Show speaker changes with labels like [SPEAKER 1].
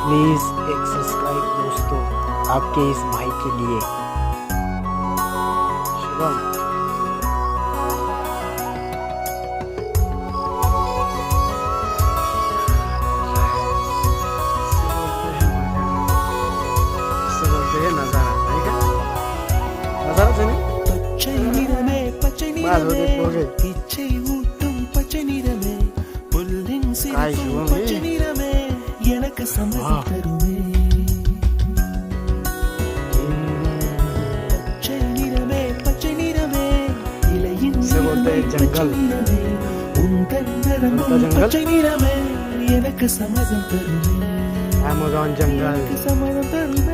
[SPEAKER 1] Please एक subscribe दोस्तों, आपके इस भाई के लिए। शिवम नजारा नजारा
[SPEAKER 2] பச்சை நிறமே பச்சை நிறமே இச்சை ஊட்டும் பச்சை நிறமே புல்லின் சிரிப்பு பச்சை நிறமே எனக்கு சம்மதம் தருமே பச்சை நிறமே இலையின்
[SPEAKER 1] जंगल
[SPEAKER 2] உன் கண்ணிறங்கும் பச்சை நிறமே எனக்கு சம்மதம் தருமே
[SPEAKER 1] अमेज़न जंगल
[SPEAKER 2] சம்மதம் தருமே